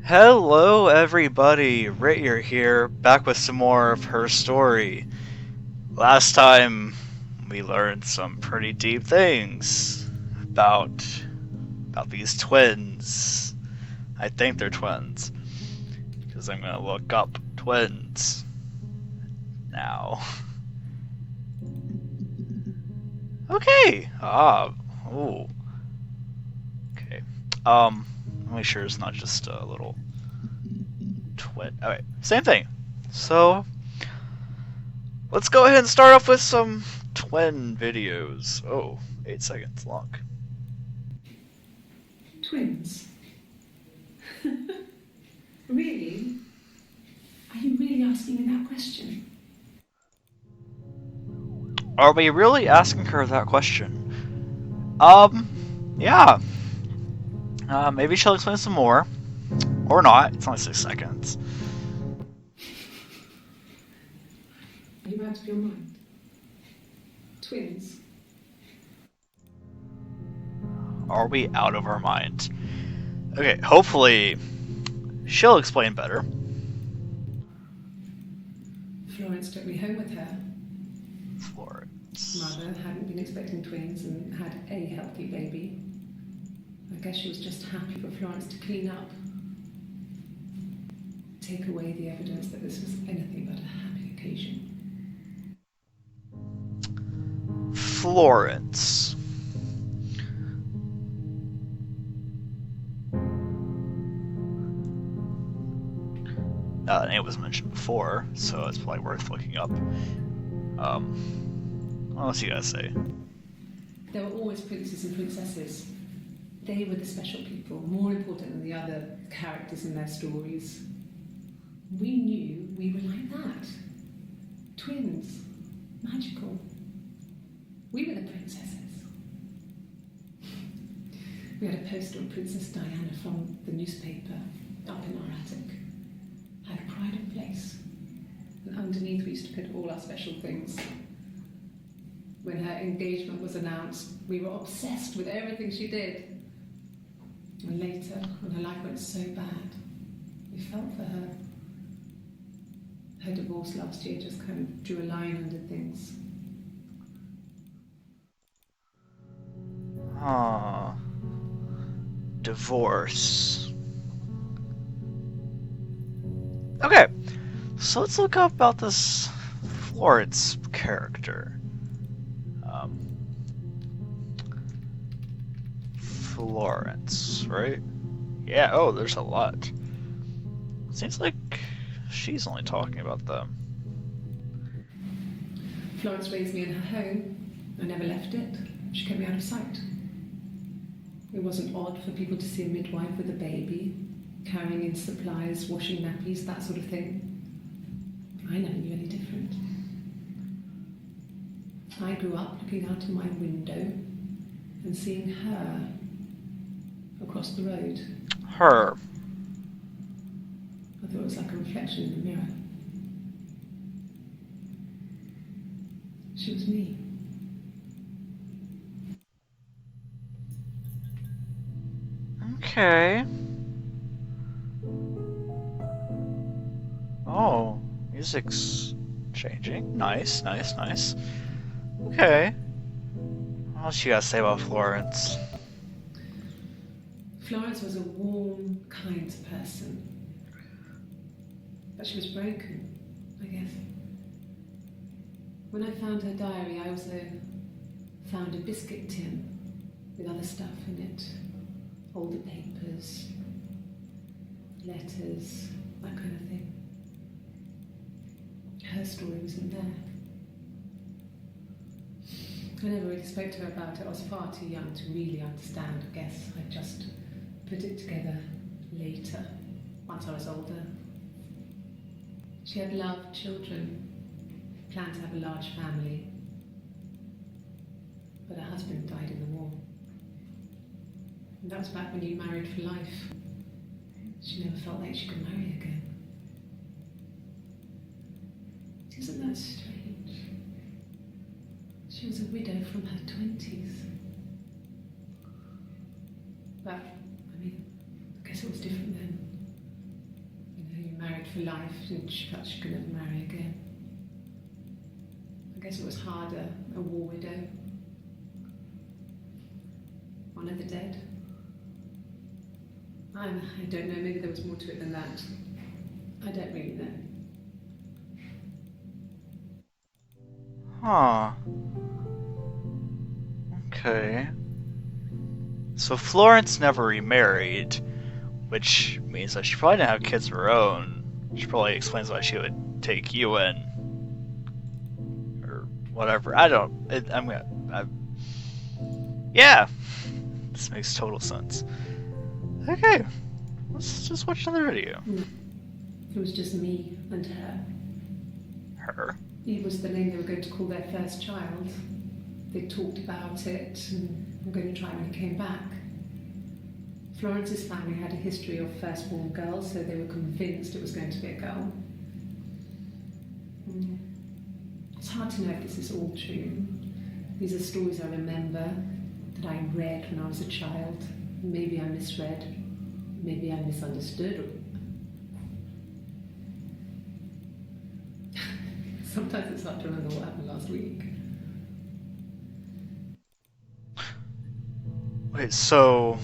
Hello everybody, Rityer here, back with some more of her story. Last time, we learned some pretty deep things about these twins. I think they're twins, because I'm gonna look up twins now. Okay, ooh, okay. Let me make sure it's not just a little twin. Alright, same thing. So, let's go ahead and start off with some twin videos. Oh, 8 seconds long. Twins? Really? Are you really asking me that question? Are we really asking her that question? Yeah. Maybe she'll explain some more. Or not. It's only 6 seconds. Are you out of your mind? Twins? Are we out of our mind? Okay, hopefully she'll explain better. Florence took me home with her. Florence. Mother hadn't been expecting twins and had a healthy baby. I guess she was just happy for Florence to clean up. Take away the evidence that this was anything but a happy occasion. Florence. The name was mentioned before, so it's probably worth looking up. What else you guys say? There were always princes and princesses. They were the special people, more important than the other characters in their stories. We knew we were like that. Twins. Magical. We were the princesses. We had a poster of Princess Diana from the newspaper up in our attic. Had a pride of place. And underneath we used to put all our special things. When her engagement was announced, we were obsessed with everything she did. And later, when her life went so bad, we felt for her. Her divorce last year just kind of drew a line under things. Divorce. Okay, so let's look up about this Florence character. Florence, right? Yeah, oh, there's a lot. Seems like she's only talking about them. Florence raised me in her home. I never left it. She kept me out of sight. It wasn't odd for people to see a midwife with a baby, carrying in supplies, washing nappies, that sort of thing. I never knew any different. I grew up looking out of my window and seeing her across the road. Her. I thought it was like a reflection in the mirror. She was me. Okay. Oh, music's changing. Nice, nice, nice. Okay. What else you gotta say about Florence? Florence was a warm, kind person. But she was broken, I guess. When I found her diary, I also found a biscuit tin with other stuff in it. Older papers, letters, that kind of thing. Her story wasn't there. I never really spoke to her about it. I was far too young to really understand, I guess. I just put it together later, once I was older. She had loved children, planned to have a large family, but her husband died in the war. And that was back when you married for life. She never felt like she could marry again. Isn't that strange? She was a widow from her 20s. But, I mean, I guess it was different then. married for life, and she felt she could never marry again. I guess it was harder, a war widow. One of the dead. I don't know, maybe there was more to it than that. I don't really know. Huh. Okay. So Florence never remarried, which means that she probably didn't have kids of her own. Which probably explains why she would take you in. Or whatever. I don't. Yeah! This makes total sense. Okay. Let's just watch another video. No. It was just me and her. Her? It was the name they were going to call their first child. They talked about it and were going to try when he came back. Florence's family had a history of firstborn girls, so they were convinced it was going to be a girl. It's hard to know if this is all true. These are stories I remember that I read when I was a child. Maybe I misread. Maybe I misunderstood. Sometimes it's hard to remember what happened last week. Wait, so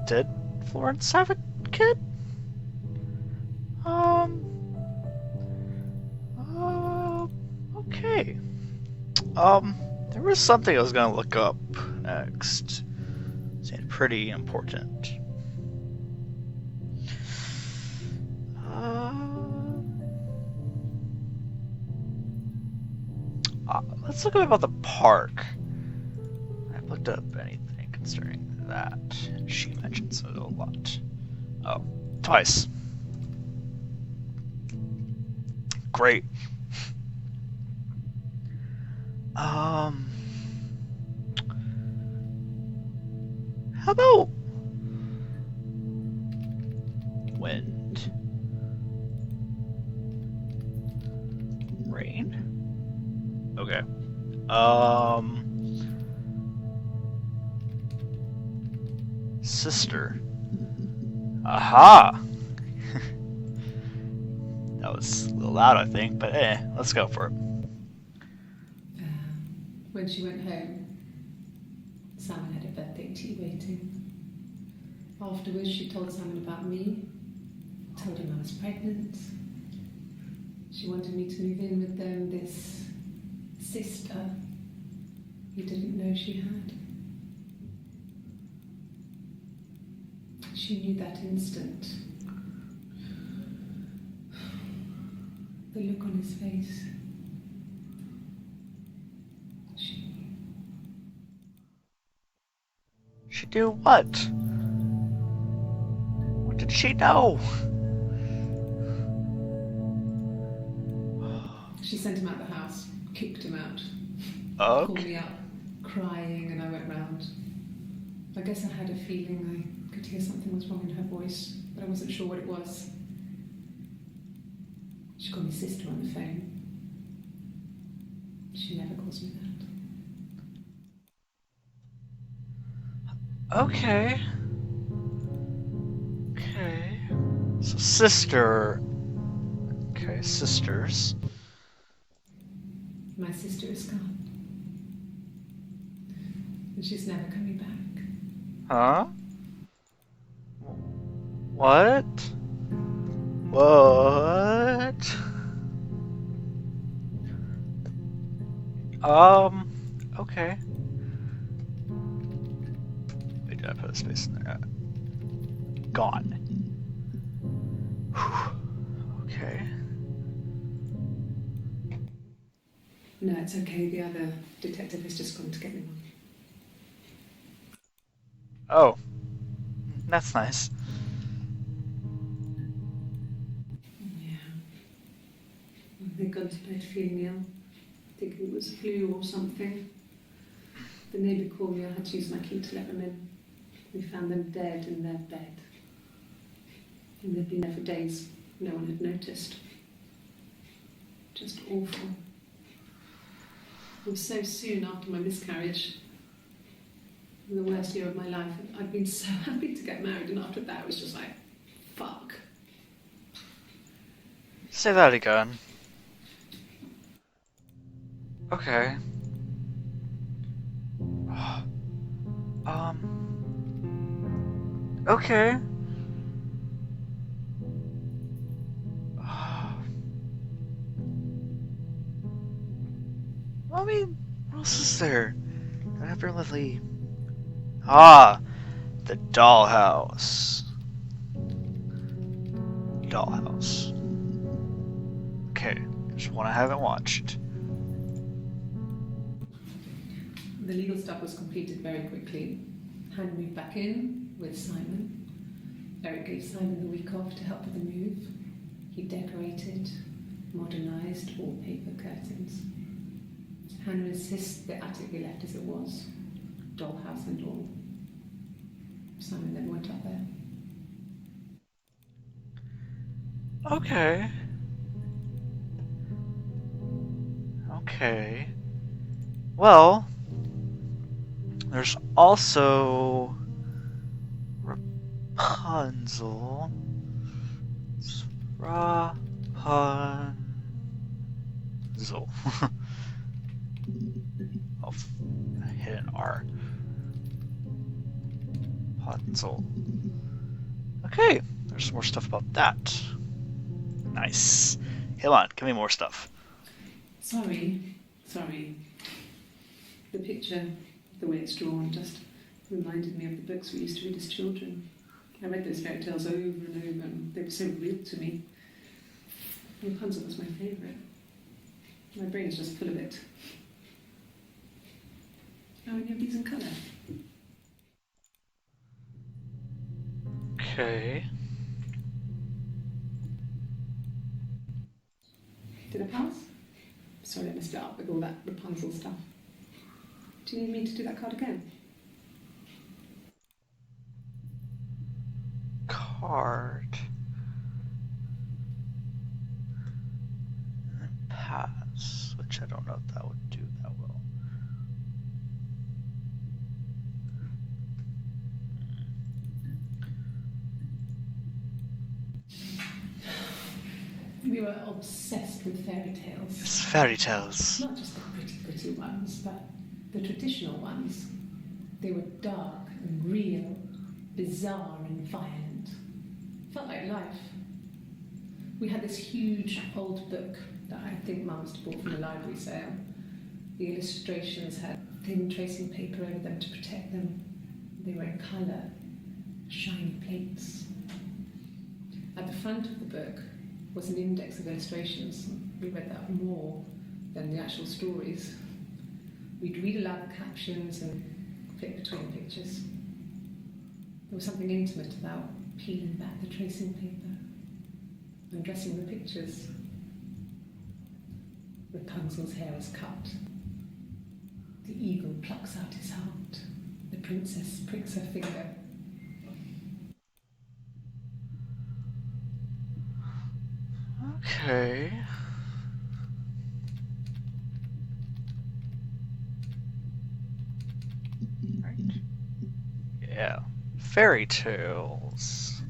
did Florence have a kid? Okay. There was something I was gonna look up next. Seemed pretty important. Let's look up about the park. I've looked up anything concerning that. She mentions it a lot. Oh, twice. Great. How about wind? Rain? Okay. Sister. Aha! That was a little loud, I think, but let's go for it. When she went home, Simon had a birthday tea waiting. Afterwards, she told Simon about me, told him I was pregnant. She wanted me to move in with them, this sister he didn't know she had. She knew that instant. The look on his face. She knew. She knew what? What did she know? She sent him out of the house, kicked him out. Okay. Called me up, crying, and I went round. I guess I had a feeling I could hear something was wrong in her voice, but I wasn't sure what it was. She called me sister on the phone. She never calls me that. Okay. Okay. So sister. Okay, sisters. My sister is gone. And she's never coming back. Huh? What? What? Okay. Wait, did I put a space in there? Gone. Whew. Okay. No, it's okay. The other detective has just gone to get me one. Oh. That's nice. Yeah. They've gone to bed feeling ill. Thinking it was flu or something. The neighbour called me. I had to use my key to let them in. We found them dead in their bed. And they'd been there for days. No one had noticed. Just awful. It was so soon after my miscarriage. The worst year of my life. I'd been so happy to get married, and after that it was just like, fuck. Say that again. Okay. Okay. I mean, what else is there? I haven't really. Ah, the dollhouse. Dollhouse. Okay, there's one I haven't watched. The legal stuff was completed very quickly. Hannah moved back in with Simon. Eric gave Simon the week off to help with the move. He decorated, modernised wallpaper, curtains. Hannah insists the attic be left as it was, dollhouse and all. Simon never went up there. Okay. Okay. Well, there's also Rapunzel. It's Rapunzel. Oh, I hit an R. Rapunzel. Okay, there's more stuff about that. Nice. Come on, give me more stuff. Sorry. The picture, the way it's drawn, just reminded me of the books we used to read as children. I read those fairy tales over and over, and they were so real to me. Rapunzel was my favourite. My brain's just full of it. Are any of these in colour? Okay. Did I pass? Sorry, I messed it up with all that Rapunzel stuff. Do you need me to do that card again? Card. And then pass, which I don't know if that would do that well. We were obsessed with fairy tales. It's fairy tales. Not just the pretty ones, but the traditional ones. They were dark and real, bizarre and violent. Felt like life. We had this huge old book that I think Mum must have bought from a library sale. The illustrations had thin tracing paper over them to protect them. They were in colour, shiny plates. At the front of the book was an index of illustrations. We read that more than the actual stories. We'd read aloud the captions and flip between the pictures. There was something intimate about peeling back the tracing paper, undressing the pictures. Rapunzel's hair is cut. The eagle plucks out his heart. The princess pricks her finger. Okay. Right. Yeah. Fairy tales.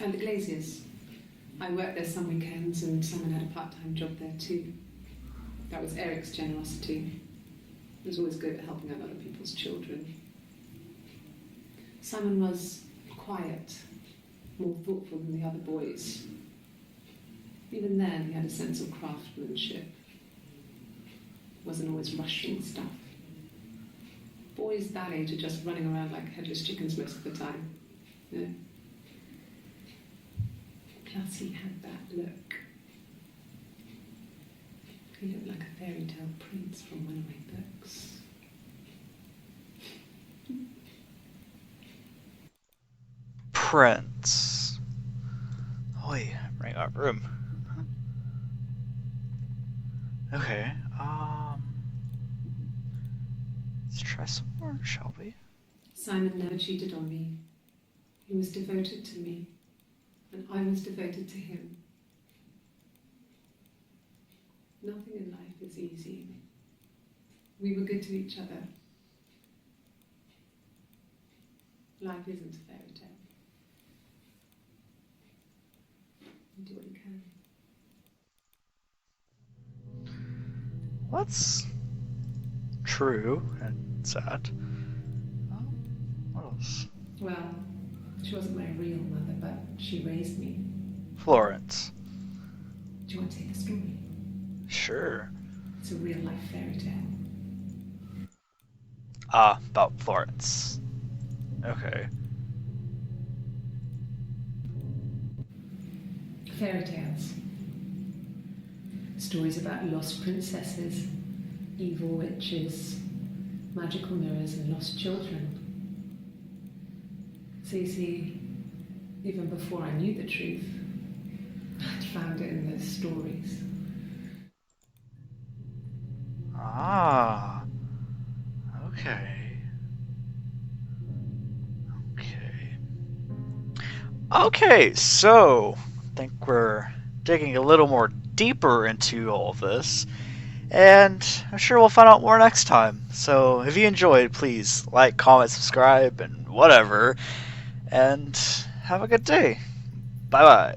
And the Glaziers. I worked there some weekends and someone had a part-time job there too. That was Eric's generosity. He was always good at helping out other people's children. Simon was quiet, more thoughtful than the other boys. Even then, he had a sense of craftsmanship. Wasn't always rushing stuff. Boys that age are just running around like headless chickens most of the time. Yeah. Plus, he had that look. He looked like a fairy tale prince from one of my books. Prince. Oh yeah, running out of room. Okay, let's try some more, shall we? Simon never cheated on me. He was devoted to me, and I was devoted to him. Nothing in life is easy. We were good to each other. Life isn't a fairy tale. and do what you can. That's true and sad. What else? Well, she wasn't my real mother, but she raised me. Florence. Do you want to take a story? Sure. It's a real life fairy tale. Ah, about Florence. Okay. Fairy tales. Stories about lost princesses, evil witches, magical mirrors, and lost children. So you see, even before I knew the truth, I'd found it in those stories. Ah. Okay. Okay. Okay, so I think we're digging a little more deeper into all of this, and I'm sure we'll find out more next time. So if you enjoyed, please like, comment, subscribe, and whatever, and have a good day. Bye bye.